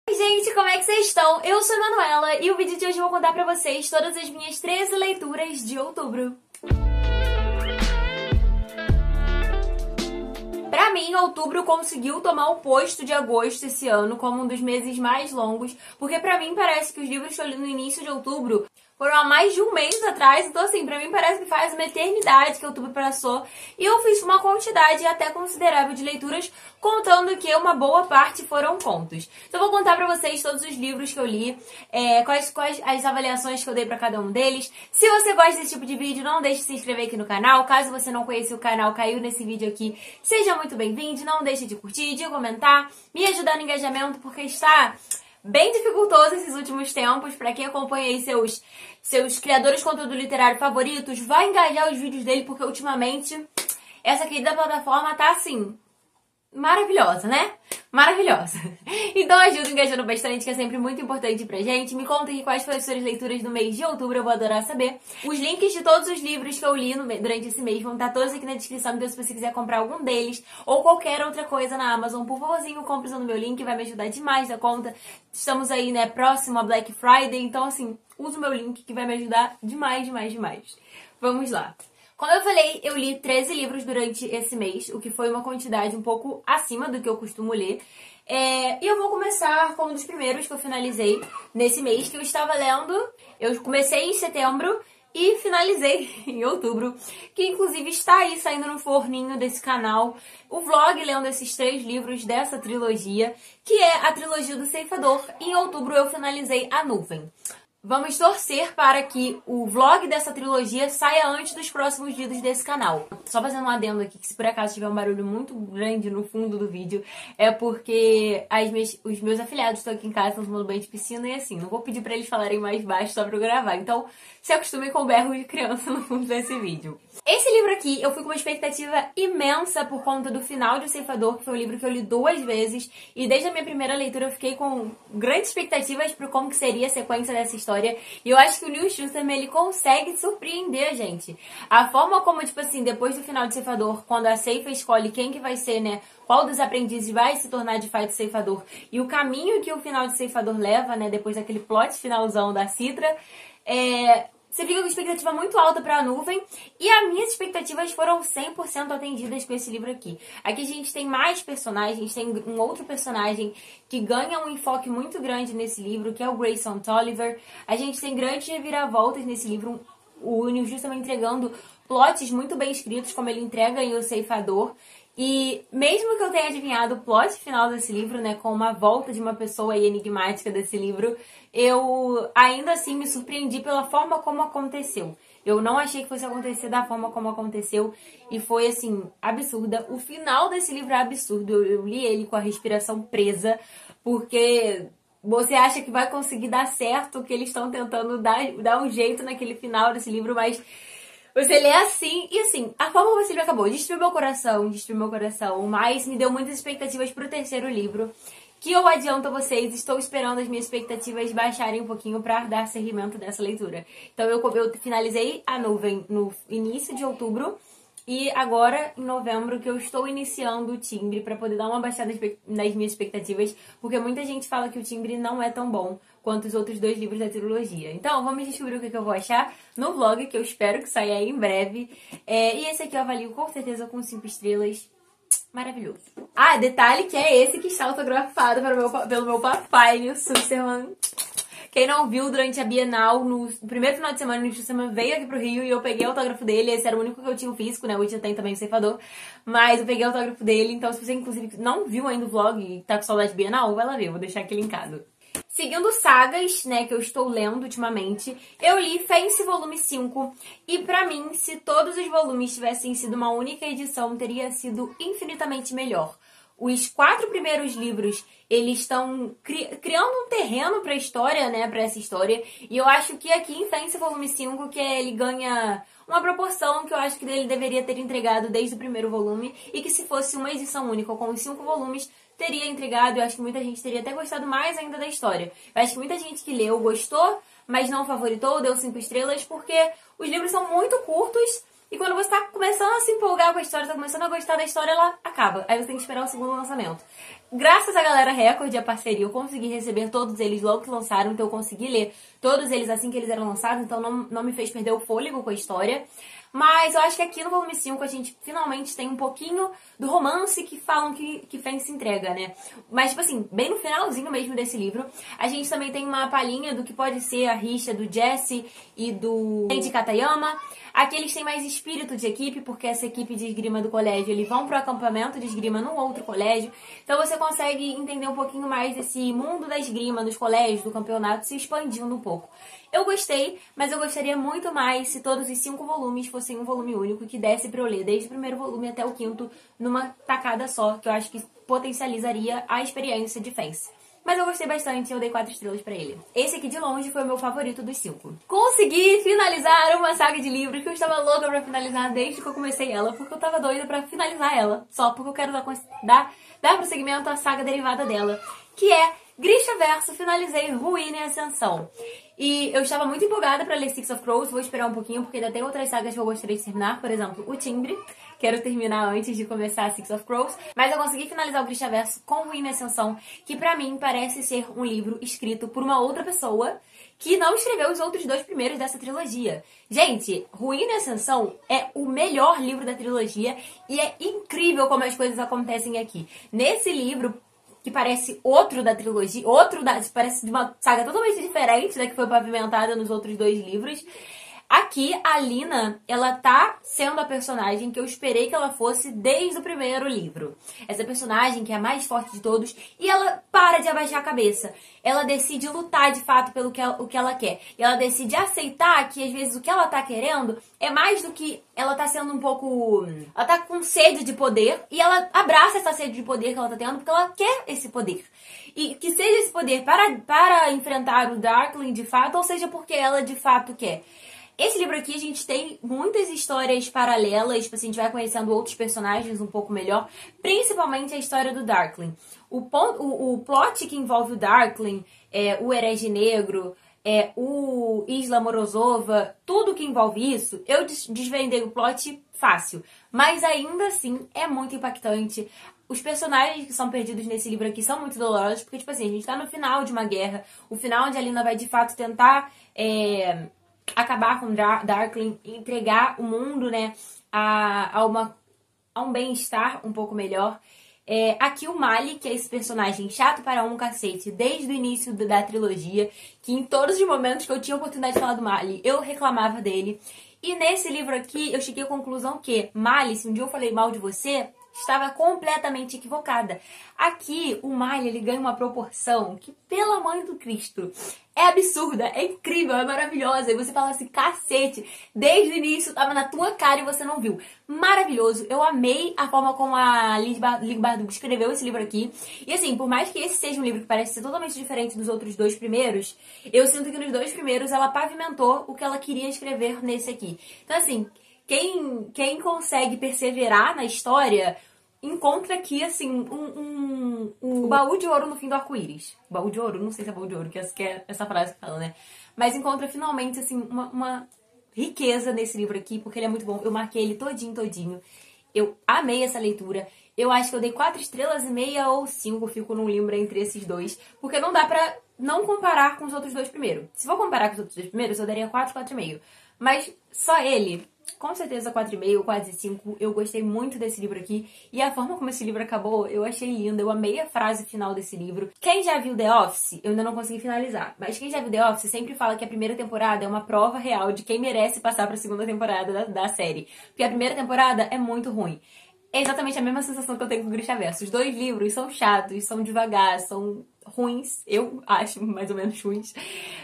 Oi gente, como é que vocês estão? Eu sou a Manuela e o vídeo de hoje eu vou contar pra vocês todas as minhas 13 leituras de outubro. Pra mim, outubro conseguiu tomar o posto de agosto esse ano como um dos meses mais longos, porque pra mim parece que os livros que eu li no início de outubro foram há mais de um mês atrás, então assim, pra mim parece que faz uma eternidade que outubro passou. E eu fiz uma quantidade até considerável de leituras, contando que uma boa parte foram contos. Então eu vou contar pra vocês todos os livros que eu li, quais as avaliações que eu dei pra cada um deles. Se você gosta desse tipo de vídeo, não deixe de se inscrever aqui no canal. Caso você não conheça o canal, caiu nesse vídeo aqui, seja muito bem-vindo. Não deixe de curtir, de comentar, me ajudar no engajamento, porque está bem dificultoso esses últimos tempos. Pra quem acompanha aí seus criadores de conteúdo literário favoritos, vai engajar os vídeos dele, porque ultimamente essa querida plataforma tá assim, maravilhosa, né? Maravilhosa. Então ajuda engajando bastante, que é sempre muito importante pra gente. Me conta aqui quais foram as suas leituras do mês de outubro, eu vou adorar saber. Os links de todos os livros que eu li durante esse mês vão estar todos aqui na descrição, então se você quiser comprar algum deles ou qualquer outra coisa na Amazon, por favorzinho, compre usando meu link, vai me ajudar demais da conta. Estamos aí, né, próximo a Black Friday, então assim, usa o meu link que vai me ajudar demais, demais, demais. Vamos lá. Como eu falei, eu li 13 livros durante esse mês, o que foi uma quantidade um pouco acima do que eu costumo ler. E eu vou começar com um dos primeiros que eu finalizei nesse mês, que eu estava lendo. Eu comecei em setembro e finalizei em outubro, que inclusive está aí saindo no forninho desse canal, o vlog lendo esses 3 livros dessa trilogia, que é a trilogia do Ceifador. Em outubro eu finalizei A Nuvem. Vamos torcer para que o vlog dessa trilogia saia antes dos próximos vídeos desse canal. Só fazendo um adendo aqui, que se por acaso tiver um barulho muito grande no fundo do vídeo, é porque os meus afilhados estão aqui em casa, estão tomando banho de piscina e assim, não vou pedir para eles falarem mais baixo só para eu gravar. Então, se acostumem com o berro de criança no fundo desse vídeo. Esse livro aqui, eu fui com uma expectativa imensa por conta do final de O Ceifador, que foi um livro que eu li 2 vezes, e desde a minha primeira leitura eu fiquei com grandes expectativas para como que seria a sequência dessa história, e eu acho que o Neil Schusterman, ele consegue surpreender a gente. A forma como, tipo assim, depois do final de Ceifador, quando a Ceifa escolhe quem que vai ser, né, qual dos aprendizes vai se tornar de fato Ceifador, e o caminho que o final de Ceifador leva, né, depois daquele plot finalzão da Citra, você fica com expectativa muito alta para A Nuvem, e as minhas expectativas foram 100% atendidas com esse livro aqui. Aqui a gente tem mais personagens, tem um outro personagem que ganha um enfoque muito grande nesse livro, que é o Grayson Tolliver. A gente tem grandes reviravoltas nesse livro, o Neil Schusterman entregando plots muito bem escritos, como ele entrega em O Ceifador. E mesmo que eu tenha adivinhado o plot final desse livro, né, com uma volta de uma pessoa aí enigmática desse livro, eu ainda assim me surpreendi pela forma como aconteceu. Eu não achei que fosse acontecer da forma como aconteceu e foi, assim, absurda. O final desse livro é absurdo. Eu li ele com a respiração presa, porque você acha que vai conseguir dar certo, que eles estão tentando dar um jeito naquele final desse livro, mas você lê assim, e assim, a forma como esse livro acabou destruiu meu coração, mas me deu muitas expectativas pro terceiro livro, que eu adianto a vocês, estou esperando as minhas expectativas baixarem um pouquinho pra dar seguimento dessa leitura. Então eu finalizei A Nuvem no início de outubro, e agora, em novembro, que eu estou iniciando o Timbre para poder dar uma baixada nas minhas expectativas, porque muita gente fala que o Timbre não é tão bom quanto os outros 2 livros da trilogia. Então, vamos descobrir o que eu vou achar no vlog, que eu espero que saia aí em breve. E esse aqui eu avalio com certeza com 5 estrelas. Maravilhoso. Ah, detalhe que é esse que está autografado pelo meu papai, Neil Schusterman. Quem não viu durante a Bienal, no primeiro final de semana, o Neil Schusterman veio aqui pro Rio e eu peguei o autógrafo dele. Esse era o único que eu tinha o físico, né? Hoje eu tenho também o Ceifador. Mas eu peguei o autógrafo dele. Então, se você, inclusive, não viu ainda o vlog e tá com saudade de Bienal, vai lá ver. Eu vou deixar aqui linkado. Seguindo sagas, né, que eu estou lendo ultimamente, eu li Fence Volume 5. E pra mim, se todos os volumes tivessem sido uma única edição, teria sido infinitamente melhor. Os 4 primeiros livros, eles estão criando um terreno pra história, né, pra essa história. E eu acho que aqui em Fence Volume 5, que ele ganha uma proporção que eu acho que ele deveria ter entregado desde o primeiro volume. E que se fosse uma edição única com os 5 volumes, teria entregado. Eu acho que muita gente teria até gostado mais ainda da história. Eu acho que muita gente que leu gostou, mas não favoritou, deu 5 estrelas, porque os livros são muito curtos. E quando você tá começando a se empolgar com a história, tá começando a gostar da história, ela acaba. Aí você tem que esperar o segundo lançamento. Graças à galera Record e a parceria, eu consegui receber todos eles logo que lançaram, então eu consegui ler todos eles assim que eles eram lançados, então não me fez perder o fôlego com a história. Mas eu acho que aqui no volume 5 a gente finalmente tem um pouquinho do romance que falam que Feng se entrega, né? Mas, tipo assim, bem no finalzinho mesmo desse livro, a gente também tem uma palhinha do que pode ser a rixa do Jesse e do Kenji Katayama. Aqui eles têm mais espírito de equipe, porque essa equipe de esgrima do colégio, eles vão pro acampamento de esgrima num outro colégio. Então você consegue entender um pouquinho mais desse mundo da esgrima, dos colégios, do campeonato, se expandindo um pouco. Eu gostei, mas eu gostaria muito mais se todos os 5 volumes fossem um volume único, que desse pra eu ler desde o primeiro volume até o 5º numa tacada só, que eu acho que potencializaria a experiência de Fence. Mas eu gostei bastante e eu dei 4 estrelas pra ele. Esse aqui de longe foi o meu favorito dos 5. Consegui finalizar uma saga de livros que eu estava louca pra finalizar desde que eu comecei ela, porque eu tava doida pra finalizar ela, só porque eu quero dar prosseguimento à saga derivada dela, que é Grisha Verso. Finalizei Ruína e Ascensão. E eu estava muito empolgada pra ler Six of Crows, vou esperar um pouquinho, porque ainda tem outras sagas que eu gostaria de terminar, por exemplo, o Timbre. Quero terminar antes de começar Six of Crows, mas eu consegui finalizar o Grishaverso com Ruína e Ascensão, que pra mim parece ser um livro escrito por uma outra pessoa que não escreveu os outros 2 primeiros dessa trilogia. Gente, Ruína e Ascensão é o melhor livro da trilogia e é incrível como as coisas acontecem aqui. Nesse livro, que parece outro da trilogia, parece de uma saga totalmente diferente da que foi pavimentada nos outros 2 livros. Aqui, a Lina, ela tá sendo a personagem que eu esperei que ela fosse desde o primeiro livro. Essa personagem que é a mais forte de todos e ela para de abaixar a cabeça. Ela decide lutar de fato pelo que ela quer. E ela decide aceitar que às vezes o que ela tá querendo é mais do que ela tá sendo um pouco... Ela tá com sede de poder e ela abraça essa sede de poder que ela tá tendo porque ela quer esse poder. E que seja esse poder para enfrentar o Darkling de fato, ou seja porque ela de fato quer. Esse livro aqui a gente tem muitas histórias paralelas, tipo assim, a gente vai conhecendo outros personagens um pouco melhor, principalmente a história do Darkling. O plot que envolve o Darkling, o Herege Negro, o Isla Morozova, tudo que envolve isso, eu desvendei o plot fácil. Mas ainda assim é muito impactante. Os personagens que são perdidos nesse livro aqui são muito dolorosos, porque, tipo assim, a gente tá no final de uma guerra, o final onde a Lina vai de fato tentar... acabar com Darkling, entregar o mundo, né, a um bem-estar um pouco melhor. Aqui o Mali, que é esse personagem chato para um cacete desde o início da trilogia, que em todos os momentos que eu tinha a oportunidade de falar do Mali, eu reclamava dele. E nesse livro aqui, eu cheguei à conclusão que Mali, se um dia eu falei mal de você, estava completamente equivocada. Aqui, o Mali, ele ganha uma proporção que, pela mãe do Cristo, é absurda, é incrível, é maravilhosa. E você fala assim, cacete, desde o início tava na tua cara e você não viu. Maravilhoso, eu amei a forma como a Liz Bardugo escreveu esse livro aqui. E assim, por mais que esse seja um livro que parece ser totalmente diferente dos outros 2 primeiros, eu sinto que nos 2 primeiros ela pavimentou o que ela queria escrever nesse aqui. Então assim, quem consegue perseverar na história... encontra aqui, assim, um baú de ouro no fim do arco-íris. Baú de ouro? Não sei se é baú de ouro, que é essa frase que fala, né? Mas encontra finalmente, assim, uma riqueza nesse livro aqui, porque ele é muito bom. Eu marquei ele todinho. Eu amei essa leitura. Eu acho que eu dei 4,5 estrelas ou 5, fico num limbo entre esses 2. Porque não dá pra não comparar com os outros 2 primeiros. Se for comparar com os outros 2 primeiros, eu daria 4, 4,5. Mas só ele... com certeza 4,5, quase 5. Eu gostei muito desse livro aqui. E a forma como esse livro acabou, eu achei linda. Eu amei a frase final desse livro. Quem já viu The Office, eu ainda não consegui finalizar, mas quem já viu The Office sempre fala que a primeira temporada é uma prova real de quem merece passar pra segunda temporada da série. Porque a primeira temporada é muito ruim. É exatamente a mesma sensação que eu tenho com o Grishaverso. Os 2 livros são chatos, são devagar, são ruins. Eu acho mais ou menos ruins.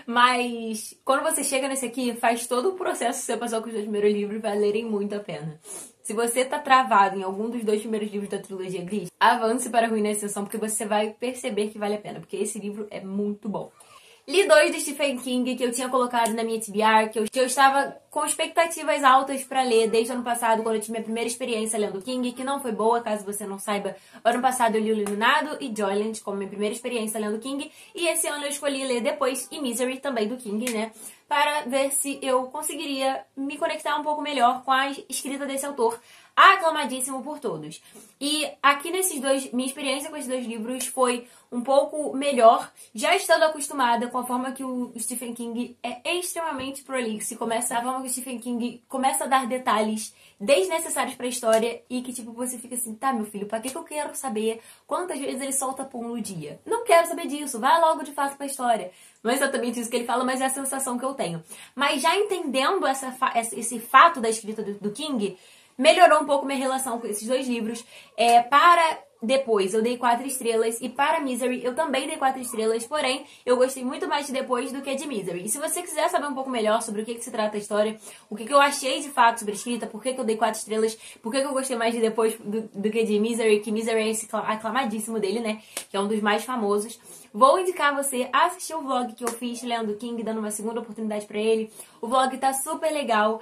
Mas quando você chega nesse aqui, faz todo o processo que você passou com os 2 primeiros livros valerem muito a pena. Se você tá travado em algum dos 2 primeiros livros da trilogia Gris, avance para a Ruína e Ascensão, porque você vai perceber que vale a pena. Porque esse livro é muito bom. Li 2 do Stephen King, que eu tinha colocado na minha TBR, que eu estava com expectativas altas pra ler desde o ano passado, quando eu tive minha primeira experiência lendo King, que não foi boa, caso você não saiba. Ano passado eu li O Iluminado e Joyland como minha primeira experiência lendo King, e esse ano eu escolhi ler depois e Misery, também do King, né? Para ver se eu conseguiria me conectar um pouco melhor com a escrita desse autor, aclamadíssimo por todos. E aqui nesses dois, minha experiência com esses dois livros foi um pouco melhor, já estando acostumada com a forma que o Stephen King é extremamente prolixo, a forma que o Stephen King começa a dar detalhes desnecessários pra história e que, tipo, você fica assim, tá, meu filho, pra que eu quero saber quantas vezes ele solta pum no dia? Não quero saber disso, vai logo de fato pra história. Não é exatamente isso que ele fala, mas é a sensação que eu tenho. Mas já entendendo esse fato da escrita do King, melhorou um pouco minha relação com esses dois livros. Para Depois eu dei 4 estrelas e para Misery eu também dei 4 estrelas, porém eu gostei muito mais de Depois do que de Misery. E se você quiser saber um pouco melhor sobre o que se trata a história, o que eu achei de fato sobre a escrita, por que eu dei 4 estrelas, por que eu gostei mais de Depois do que de Misery, que Misery é esse aclamadíssimo dele, né, que é um dos mais famosos, vou indicar você a assistir o vlog que eu fiz lendo King, dando uma segunda oportunidade pra ele. O vlog tá super legal.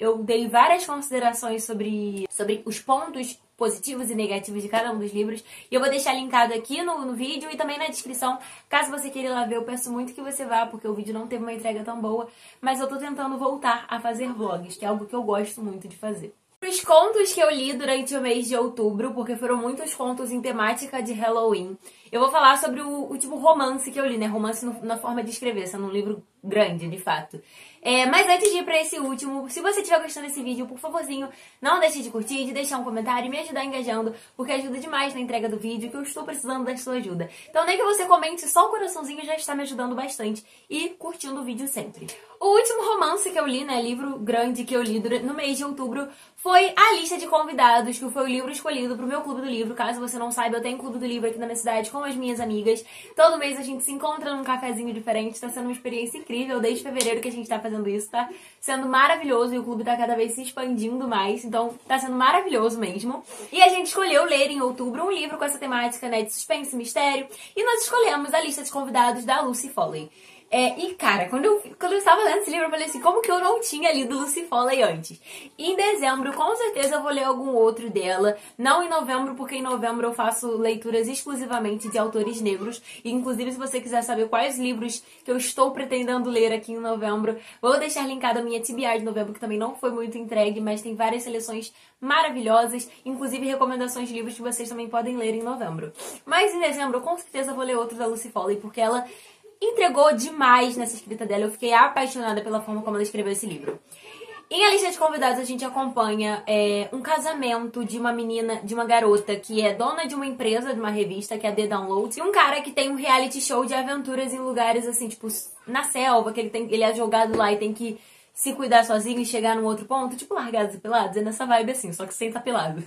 Eu dei várias considerações sobre os pontos positivos e negativos de cada um dos livros. E eu vou deixar linkado aqui no vídeo e também na descrição. Caso você queira ir lá ver, eu peço muito que você vá, porque o vídeo não teve uma entrega tão boa. Mas eu tô tentando voltar a fazer vlogs, que é algo que eu gosto muito de fazer. Os contos que eu li durante o mês de outubro, porque foram muitos contos em temática de Halloween, eu vou falar sobre o último romance que eu li, né? Romance na forma de escrever, sendo um livro grande, de fato. Mas antes de ir pra esse último, se você estiver gostando desse vídeo, por favorzinho, não deixe de curtir, de deixar um comentário e me ajudar engajando, porque ajuda demais na entrega do vídeo, que eu estou precisando da sua ajuda. Então nem que você comente só um coraçãozinho já está me ajudando bastante e curtindo o vídeo sempre. O último romance que eu li, né, livro grande que eu li no mês de outubro, foi A Lista de Convidados, que foi o livro escolhido pro meu Clube do Livro. Caso você não saiba, eu tenho um Clube do Livro aqui na minha cidade com as minhas amigas. Todo mês a gente se encontra num cafezinho diferente, tá sendo uma experiência incrível. Desde fevereiro que a gente tá fazendo isso, tá sendo maravilhoso e o clube tá cada vez se expandindo mais, então tá sendo maravilhoso mesmo. E a gente escolheu ler em outubro um livro com essa temática, né, de suspense e mistério, e nós escolhemos A Lista de Convidados da Lucy Foley. E, cara, quando eu estava lendo esse livro, eu falei assim, como que eu não tinha lido Lucy Foley antes? E em dezembro, com certeza, eu vou ler algum outro dela. Não em novembro, porque em novembro eu faço leituras exclusivamente de autores negros. E, inclusive, se você quiser saber quais livros que eu estou pretendendo ler aqui em novembro, vou deixar linkada a minha TBR de novembro, que também não foi muito entregue, mas tem várias seleções maravilhosas, inclusive recomendações de livros que vocês também podem ler em novembro. Mas em dezembro, eu com certeza vou ler outros da Lucy Foley, porque ela entregou demais nessa escrita dela. Eu fiquei apaixonada pela forma como ela escreveu esse livro. Em A Lista de Convidados, a gente acompanha um casamento de uma menina, de uma garota que é dona de uma empresa, de uma revista, que é a The Download, e um cara que tem um reality show de aventuras em lugares assim, tipo, na selva, que ele é jogado lá e tem que se cuidar sozinho e chegar num outro ponto, tipo Largados e Pelados, é nessa vibe assim, só que sem estar pelado.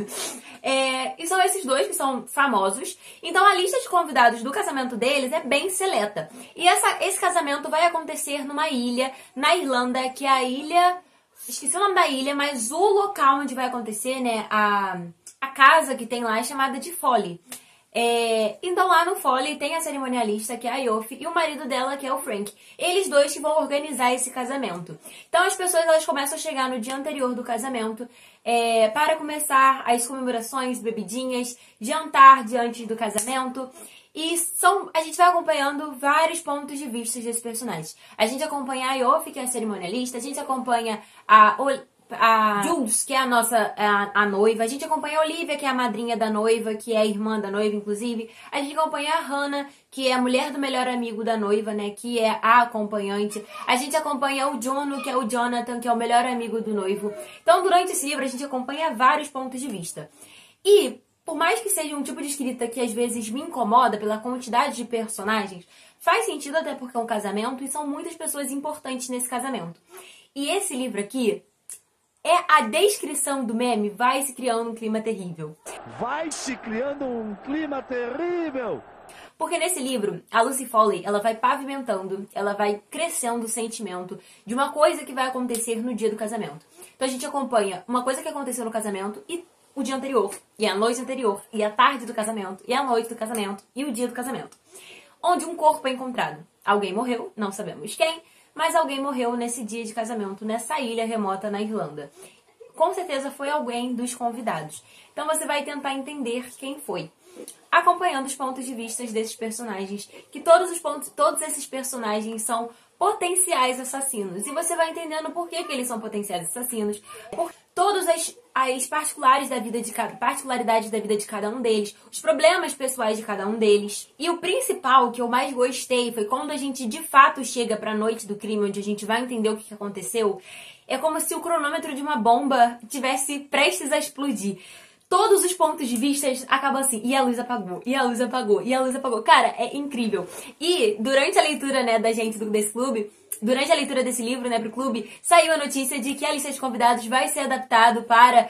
E são esses dois que são famosos. Então a lista de convidados do casamento deles é bem seleta. E esse casamento vai acontecer numa ilha, na Irlanda, que é a ilha... Esqueci o nome da ilha, mas o local onde vai acontecer, né, a casa que tem lá é chamada de Folly. Então lá no Folly tem a cerimonialista, que é a Yofi, e o marido dela, que é o Frank. Eles dois que vão organizar esse casamento. Então as pessoas elas começam a chegar no dia anterior do casamento para começar as comemorações, bebidinhas, jantar diante do casamento. E a gente vai acompanhando vários pontos de vista desses personagens. A gente acompanha a Yofi, que é a cerimonialista, a gente acompanha a Jules, que é a noiva. A gente acompanha a Olivia, que é a madrinha da noiva, que é a irmã da noiva, inclusive. A gente acompanha a Hannah, que é a mulher do melhor amigo da noiva, né, que é a acompanhante. A gente acompanha o Jono, que é o Jonathan, que é o melhor amigo do noivo. Então, durante esse livro, a gente acompanha vários pontos de vista. E, por mais que seja um tipo de escrita que às vezes me incomoda pela quantidade de personagens, faz sentido até porque é um casamento e são muitas pessoas importantes nesse casamento. E esse livro aqui... a descrição do meme, vai se criando um clima terrível. Vai se criando um clima terrível! Porque nesse livro, a Lucy Foley, ela vai pavimentando, ela vai crescendo o sentimento de uma coisa que vai acontecer no dia do casamento. Então a gente acompanha uma coisa que aconteceu no casamento e o dia anterior, e a noite anterior, e a tarde do casamento, e a noite do casamento, e o dia do casamento. onde um corpo é encontrado. Alguém morreu, não sabemos quem, mas alguém morreu nesse dia de casamento, nessa ilha remota na Irlanda. Com certeza foi alguém dos convidados. Então você vai tentar entender quem foi, acompanhando os pontos de vista desses personagens, que todos esses personagens são potenciais assassinos. E você vai entendendo por que eles são potenciais assassinos, por todas as particularidades da vida de cada um deles, os problemas pessoais de cada um deles. E o principal, que eu mais gostei, foi quando a gente de fato chega pra noite do crime, onde a gente vai entender o que aconteceu. É como se o cronômetro de uma bomba tivesse prestes a explodir. Todos os pontos de vista acabam assim, e a luz apagou, e a luz apagou, e a luz apagou. Cara, é incrível. E durante a leitura, né, da gente desse clube, durante a leitura desse livro, né, pro clube, saiu a notícia de que a lista de convidados vai ser adaptado para,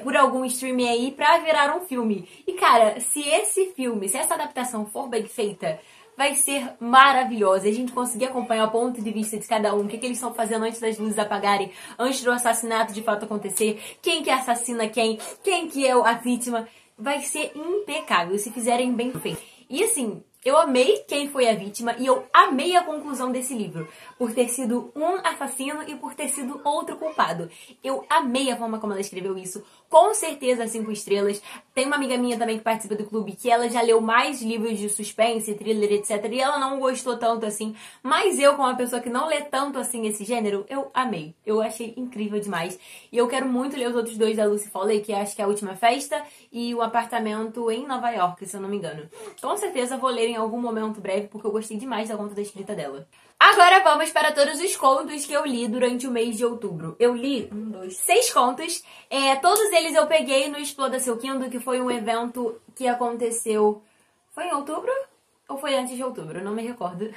por algum streaming aí, pra virar um filme. E cara, se essa adaptação for bem feita, vai ser maravilhosa. A gente conseguir acompanhar o ponto de vista de cada um, o que eles estão fazendo antes das luzes apagarem, antes do assassinato de fato acontecer, quem que assassina quem que é a vítima. Vai ser impecável se fizerem bem feito. E assim, eu amei quem foi a vítima e eu amei a conclusão desse livro, por ter sido um assassino e por ter sido outro culpado. Eu amei a forma como ela escreveu isso. Com certeza 5 estrelas. Tem uma amiga minha também que participa do clube que ela já leu mais livros de suspense, thriller, etc. E ela não gostou tanto assim. Mas eu, como uma pessoa que não lê tanto assim esse gênero, eu amei. Eu achei incrível demais. E eu quero muito ler os outros 2 da Lucy Foley, que acho que é A Última Festa e O Apartamento em Nova York, se eu não me engano. Com certeza vou ler em algum momento breve, porque eu gostei demais da conta da escrita dela. Agora vamos para todos os contos que eu li durante o mês de outubro. Eu li 6 contos. Todos eles eu peguei no Exploda Seu Kindle, que foi um evento que aconteceu... Foi em outubro? Ou foi antes de outubro? Eu não me recordo.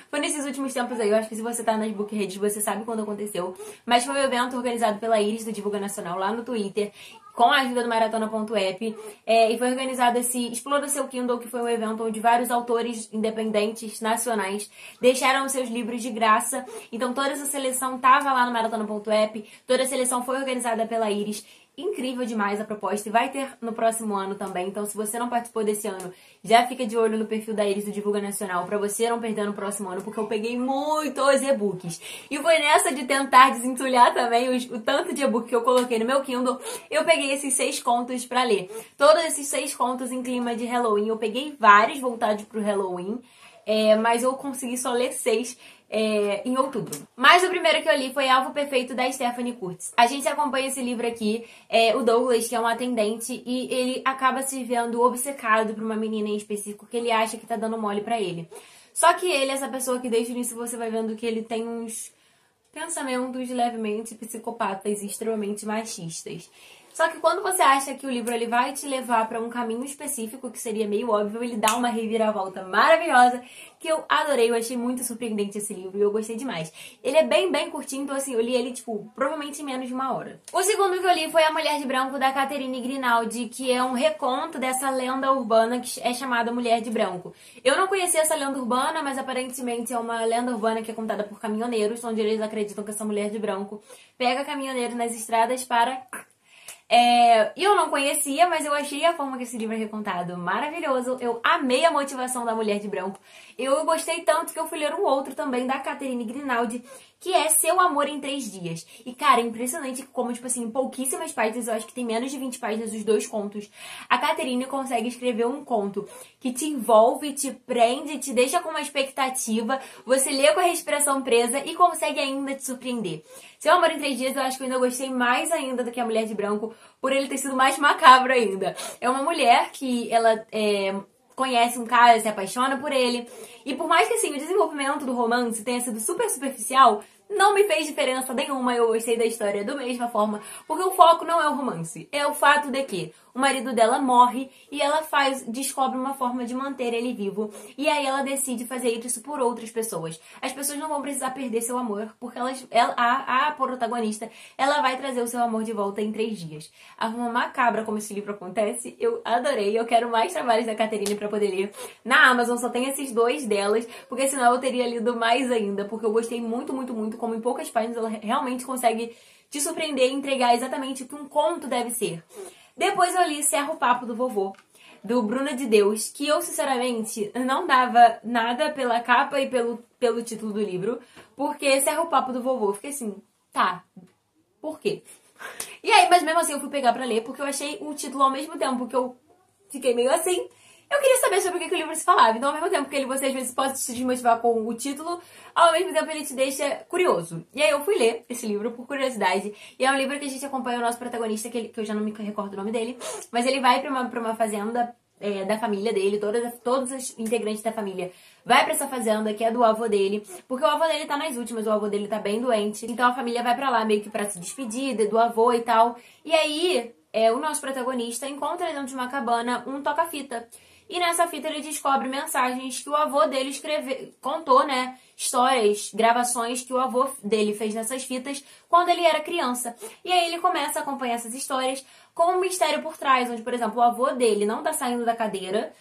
Foi nesses últimos tempos aí. Eu acho que se você tá nas book redes, você sabe quando aconteceu. Mas foi um evento organizado pela Iris, do Divulga Nacional, lá no Twitter, com a ajuda do Maratona.app, e foi organizado esse Exploda Seu Kindle, que foi um evento onde vários autores independentes, nacionais, deixaram seus livros de graça. Então toda essa seleção tava lá no Maratona.app, toda a seleção foi organizada pela Iris. Incrível demais a proposta, e vai ter no próximo ano também. Então se você não participou desse ano, já fica de olho no perfil da Iris do Divulga Nacional pra você não perder no próximo ano, porque eu peguei muitos e-books. E foi nessa de tentar desentulhar também o tanto de e-book que eu coloquei no meu Kindle, eu peguei esses 6 contos pra ler. Todos esses 6 contos em clima de Halloween. Eu peguei vários voltados pro Halloween, mas eu consegui só ler 6 em outubro. Mas o primeiro que eu li foi Alvo Perfeito, da Stephanie Curtis. A gente acompanha esse livro aqui, o Douglas, que é um atendente, e ele acaba se vendo obcecado por uma menina em específico que ele acha que tá dando mole pra ele. Só que ele, essa pessoa que desde o início você vai vendo que ele tem uns pensamentos levemente psicopatas e extremamente machistas. Só que quando você acha que o livro ele vai te levar para um caminho específico, que seria meio óbvio, ele dá uma reviravolta maravilhosa, que eu adorei, eu achei muito surpreendente esse livro e eu gostei demais. Ele é bem curtinho, então assim, eu li ele, provavelmente em menos de 1 hora. O segundo que eu li foi A Mulher de Branco, da Catherine Grinaldi, que é um reconto dessa lenda urbana que é chamada Mulher de Branco. Eu não conhecia essa lenda urbana, mas aparentemente é uma lenda urbana que é contada por caminhoneiros, onde eles acreditam que essa mulher de branco pega caminhoneiros nas estradas para... E eu não conhecia, mas eu achei a forma que esse livro é recontado maravilhoso. Eu amei a motivação da Mulher de Branco. Eu gostei tanto que eu fui ler um outro também, da Catherine Grinaldi, que é Seu Amor em 3 Dias. E, cara, é impressionante como, em pouquíssimas páginas, eu acho que tem menos de 20 páginas os 2 contos, a Catherine consegue escrever um conto que te envolve, te prende, te deixa com uma expectativa, você lê com a respiração presa e consegue ainda te surpreender. Seu Amor em 3 Dias eu acho que eu ainda gostei mais ainda do que A Mulher de Branco, por ele ter sido mais macabro ainda. É uma mulher que ela conhece um cara, se apaixona por ele, e por mais que assim o desenvolvimento do romance tenha sido super superficial, não me fez diferença nenhuma, eu gostei da história da mesma forma, porque o foco não é o romance, é o fato de que o marido dela morre e ela descobre uma forma de manter ele vivo, e aí ela decide fazer isso por outras pessoas. As pessoas não vão precisar perder seu amor, porque a protagonista, ela vai trazer o seu amor de volta em 3 dias. A forma macabra como esse livro acontece, eu adorei, eu quero mais trabalhos da Catherine pra poder ler. Na Amazon só tem esses 2 delas, porque senão eu teria lido mais ainda, porque eu gostei muito, como em poucas páginas ela realmente consegue te surpreender e entregar exatamente o que um conto deve ser. Depois eu li Cerra o Papo, do Vovô, do Bruno de Deus, que eu, sinceramente, não dava nada pela capa e pelo título do livro, porque esse era o papo do vovô. Eu fiquei assim, tá, por quê? E aí, mas mesmo assim eu fui pegar pra ler, porque eu achei o título ao mesmo tempo que eu fiquei meio assim. Eu queria saber sobre o que o livro se falava. Então, ao mesmo tempo que você às vezes pode se desmotivar com o título, ao mesmo tempo ele te deixa curioso. E aí eu fui ler esse livro por curiosidade. E é um livro que a gente acompanha o nosso protagonista, que eu já não me recordo o nome dele. Mas ele vai pra uma fazenda da família dele, todos os integrantes da família vai pra essa fazenda que é do avô dele, porque o avô dele tá nas últimas, o avô dele tá bem doente. Então a família vai pra lá meio que pra se despedir do avô e tal. E aí, o nosso protagonista encontra dentro de uma cabana um toca-fita. E nessa fita ele descobre mensagens que o avô dele contou, né? Histórias, gravações que o avô dele fez nessas fitas quando ele era criança. E aí ele começa a acompanhar essas histórias com um mistério por trás, onde, por exemplo, o avô dele não tá saindo da cadeira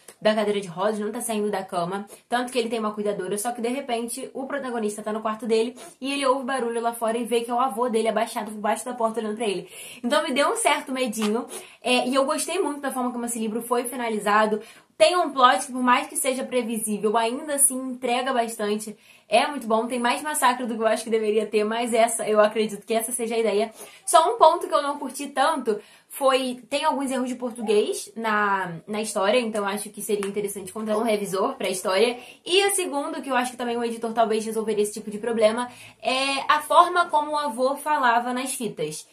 de rodas, não tá saindo da cama, tanto que ele tem uma cuidadora, só que de repente o protagonista tá no quarto dele e ele ouve barulho lá fora e vê que é o avô dele abaixado por baixo da porta olhando pra ele. Então me deu um certo medinho, e eu gostei muito da forma como esse livro foi finalizado. Tem um plot que, por mais que seja previsível, ainda assim entrega bastante. É muito bom, tem mais massacre do que eu acho que deveria ter, mas eu acredito que essa seja a ideia. Só um ponto que eu não curti tanto tem alguns erros de português na história, então acho que seria interessante contratar um revisor pra história. E o segundo, que eu acho que também o editor talvez resolveria esse tipo de problema, é a forma como o avô falava nas fitas.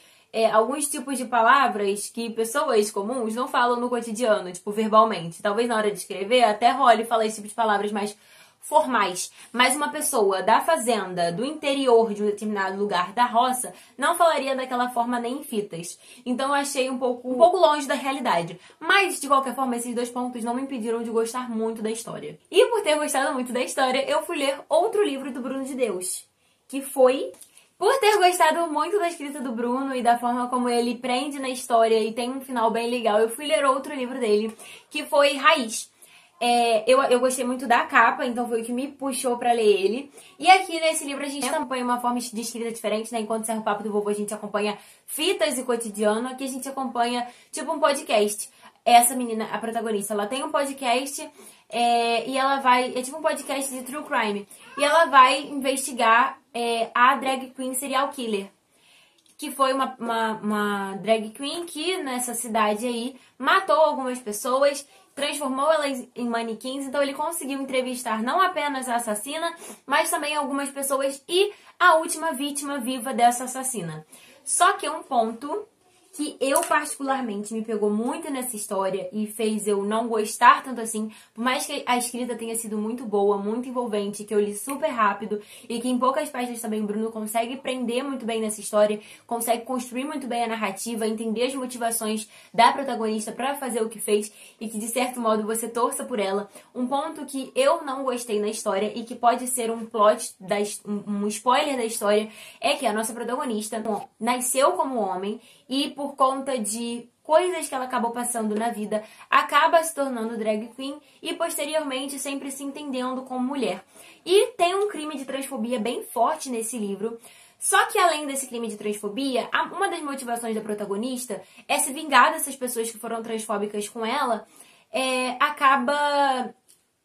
Alguns tipos de palavras que pessoas comuns não falam no cotidiano, tipo verbalmente. Talvez na hora de escrever até role falar esse tipo de palavras mais formais. Mas uma pessoa da fazenda, do interior de um determinado lugar da roça, não falaria daquela forma nem em fitas. Então eu achei um pouco longe da realidade. Mas, de qualquer forma, esses dois pontos não me impediram de gostar muito da história. E por ter gostado muito da história, eu fui ler outro livro do Bruno de Deus, que foi... Por ter gostado muito da escrita do Bruno e da forma como ele prende na história e tem um final bem legal, eu fui ler outro livro dele, que foi Raiz. Eu gostei muito da capa, então foi o que me puxou pra ler ele. E aqui nesse livro a gente acompanha uma forma de escrita diferente, né? Enquanto Serra o Papo do Vovô a gente acompanha fitas e cotidiano, aqui a gente acompanha tipo um podcast. Essa menina, a protagonista, ela tem um podcast e ela vai... É tipo um podcast de true crime. E ela vai investigar a drag queen serial killer. Que foi uma drag queen que nessa cidade aí matou algumas pessoas, transformou elas em manequins. Então ele conseguiu entrevistar não apenas a assassina, mas também algumas pessoas e a última vítima viva dessa assassina. Só que um ponto que eu particularmente me pegou muito nessa história e fez eu não gostar tanto assim, por mais que a escrita tenha sido muito boa, muito envolvente, que eu li super rápido e que em poucas páginas também o Bruno consegue prender muito bem nessa história, consegue construir muito bem a narrativa, entender as motivações da protagonista pra fazer o que fez e que de certo modo você torça por ela. Um ponto que eu não gostei na história e que pode ser um plot, um spoiler da história, é que a nossa protagonista nasceu como homem e por conta de coisas que ela acabou passando na vida, acaba se tornando drag queen e posteriormente sempre se entendendo como mulher. E tem um crime de transfobia bem forte nesse livro. Só que além desse crime de transfobia, uma das motivações da protagonista é se vingar dessas pessoas que foram transfóbicas com ela, acaba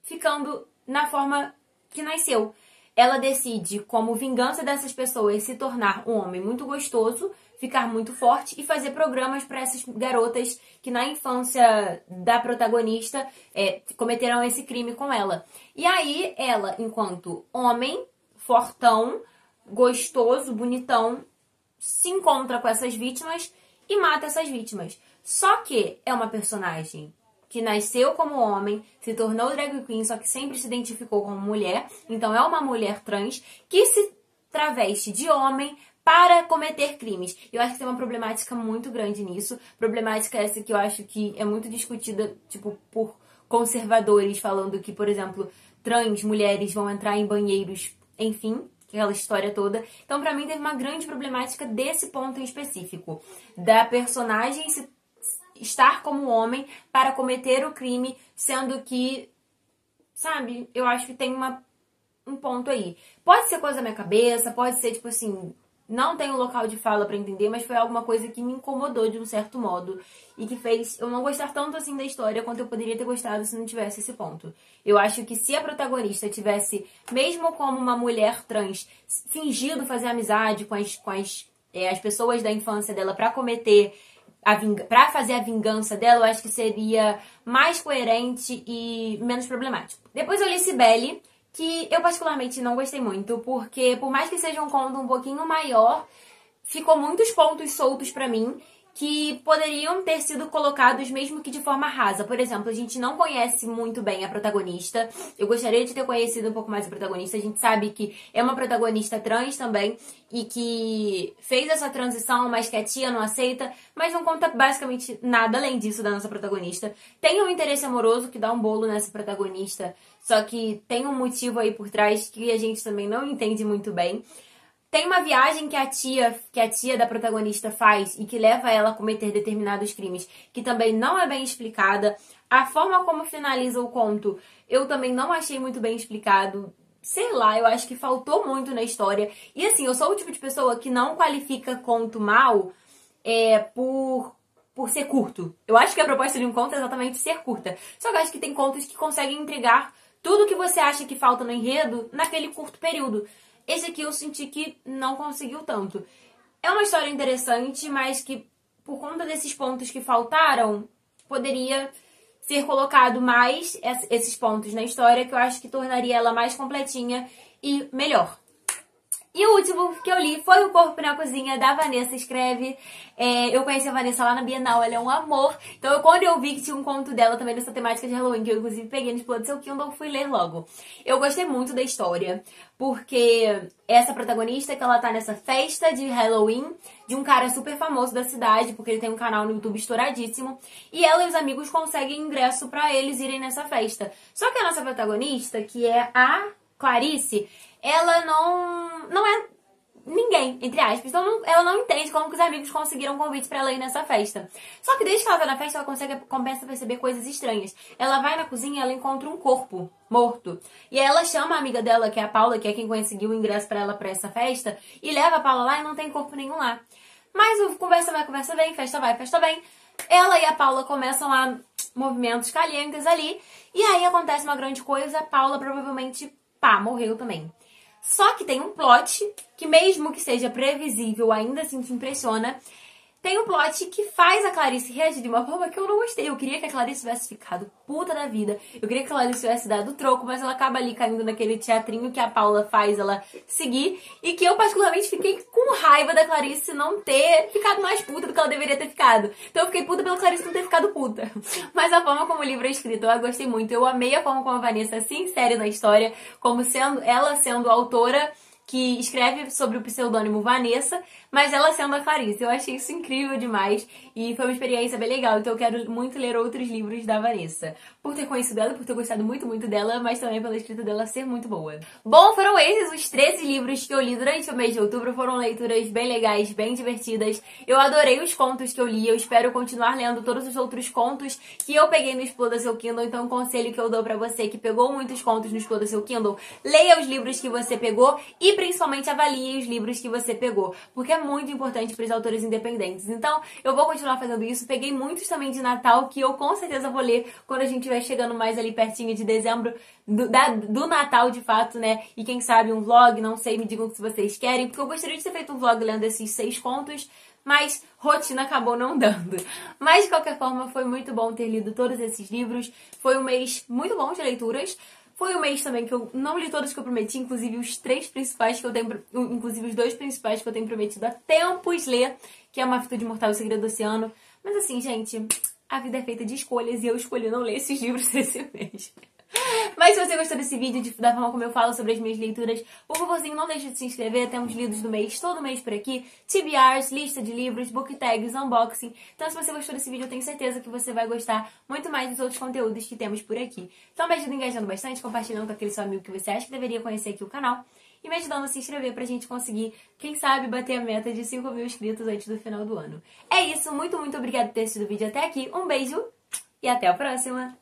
ficando na forma que nasceu. Ela decide, como vingança dessas pessoas, se tornar um homem muito gostoso, ficar muito forte e fazer programas para essas garotas que na infância da protagonista cometeram esse crime com ela. E aí ela, enquanto homem, fortão, gostoso, bonitão, se encontra com essas vítimas e mata essas vítimas. Só que é uma personagem que nasceu como homem, se tornou drag queen, só que sempre se identificou como mulher. Então é uma mulher trans que se traveste de homem para cometer crimes. Eu acho que tem uma problemática muito grande nisso. Problemática essa que eu acho que é muito discutida, tipo, por conservadores, falando que, por exemplo, trans mulheres vão entrar em banheiros, enfim, aquela história toda. Então, pra mim, teve uma grande problemática desse ponto em específico. Da personagem estar como homem para cometer o crime, sendo que, sabe, eu acho que tem um ponto aí. Pode ser coisa da minha cabeça, pode ser, tipo assim, não tenho local de fala pra entender, mas foi alguma coisa que me incomodou de um certo modo e que fez eu não gostar tanto assim da história quanto eu poderia ter gostado se não tivesse esse ponto. Eu acho que se a protagonista tivesse, mesmo como uma mulher trans, fingido fazer amizade com as pessoas da infância dela pra cometer pra fazer a vingança dela, eu acho que seria mais coerente e menos problemático. Depois eu li Cibele, que eu particularmente não gostei muito, porque por mais que seja um conto um pouquinho maior, ficou muitos pontos soltos pra mim que poderiam ter sido colocados mesmo que de forma rasa. Por exemplo, a gente não conhece muito bem a protagonista. Eu gostaria de ter conhecido um pouco mais a protagonista. A gente sabe que é uma protagonista trans também e que fez essa transição, mas que a tia não aceita, mas não conta basicamente nada além disso da nossa protagonista. Tem um interesse amoroso que dá um bolo nessa protagonista, só que tem um motivo aí por trás que a gente também não entende muito bem. Tem uma viagem que a tia da protagonista faz e que leva ela a cometer determinados crimes, que também não é bem explicada. A forma como finaliza o conto, eu também não achei muito bem explicado. Sei lá, eu acho que faltou muito na história. E assim, eu sou o tipo de pessoa que não qualifica conto mal por ser curto. Eu acho que a proposta de um conto é exatamente ser curta. Só que eu acho que tem contos que conseguem entregar tudo que você acha que falta no enredo naquele curto período. Esse aqui eu senti que não conseguiu tanto. É uma história interessante, mas que, por conta desses pontos que faltaram, poderia ser colocado mais esses pontos na história, que eu acho que tornaria ela mais completinha e melhor. E o último que eu li foi O Corpo na Cozinha, da Vanessa Escreve. Eu conheci a Vanessa lá na Bienal, ela é um amor. Então, quando eu vi que tinha um conto dela também nessa temática de Halloween, que eu inclusive peguei no Explode Seu Kindle, fui ler logo. Eu gostei muito da história, porque essa protagonista, que ela tá nessa festa de Halloween, de um cara super famoso da cidade, porque ele tem um canal no YouTube estouradíssimo, e ela e os amigos conseguem ingresso pra eles irem nessa festa. Só que a nossa protagonista, que é a Clarice, ela não é ninguém, entre aspas. Então ela não entende como que os amigos conseguiram convite pra ela ir nessa festa. Só que desde que ela tá na festa, ela começa a perceber coisas estranhas. Ela vai na cozinha e ela encontra um corpo morto. E aí ela chama a amiga dela, que é a Paula, que é quem conseguiu o ingresso pra ela pra essa festa, e leva a Paula lá e não tem corpo nenhum lá. Mas o conversa vai, conversa vem, festa vai, festa vem. Ela e a Paula começam a movimentos calientes ali, e aí acontece uma grande coisa, a Paula provavelmente, morreu também. Só que tem um plot que, mesmo que seja previsível, ainda assim te impressiona. Tem um plot que faz a Clarice reagir de uma forma que eu não gostei. Eu queria que a Clarice tivesse ficado puta da vida. Eu queria que a Clarice tivesse dado o troco, mas ela acaba ali caindo naquele teatrinho que a Paula faz ela seguir. E que eu particularmente fiquei com raiva da Clarice não ter ficado mais puta do que ela deveria ter ficado. Então eu fiquei puta pela Clarice não ter ficado puta. Mas a forma como o livro é escrito, eu gostei muito. Eu amei a forma como a Vanessa se insere na história, como ela sendo autora que escreve sobre o pseudônimo Vanessa, mas ela sendo a Clarice. Eu achei isso incrível demais e foi uma experiência bem legal. Então eu quero muito ler outros livros da Vanessa. Por ter conhecido ela, por ter gostado muito, muito dela, mas também pela escrita dela ser muito boa. Bom, foram esses os 13 livros que eu li durante o mês de outubro. Foram leituras bem legais, bem divertidas. Eu adorei os contos que eu li. Eu espero continuar lendo todos os outros contos que eu peguei no Exploda Seu Kindle. Então, um conselho que eu dou pra você que pegou muitos contos no Exploda Seu Kindle: leia os livros que você pegou e principalmente avalie os livros que você pegou, porque é muito importante para os autores independentes. Então, eu vou continuar fazendo isso. Peguei muitos também de Natal, que eu com certeza vou ler quando a gente estiver chegando mais ali pertinho de dezembro, do Natal de fato, né? E quem sabe um vlog, não sei, me digam se vocês querem, porque eu gostaria de ter feito um vlog lendo esses 6 contos, mas rotina acabou não dando. Mas, de qualquer forma, foi muito bom ter lido todos esses livros. Foi um mês muito bom de leituras. Foi um mês também que eu não li todos que eu prometi, inclusive os 3 principais que eu tenho, inclusive os 2 principais que eu tenho prometido há tempos ler, que é Uma Virtude Mortal e O Segredo do Oceano. Mas assim, gente, a vida é feita de escolhas e eu escolhi não ler esses livros esse mês. Mas se você gostou desse vídeo, da forma como eu falo sobre as minhas leituras, por favorzinho, não deixe de se inscrever. Temos lidos do mês, todo mês por aqui, TBRs, lista de livros, book tags, unboxing. Então se você gostou desse vídeo, eu tenho certeza que você vai gostar muito mais dos outros conteúdos que temos por aqui. Então me ajuda engajando bastante, compartilhando com aquele seu amigo que você acha que deveria conhecer aqui o canal. E me ajudando a se inscrever pra gente conseguir, quem sabe, bater a meta de 5.000 inscritos antes do final do ano. É isso, muito, muito obrigada por ter assistido o vídeo até aqui. Um beijo e até a próxima!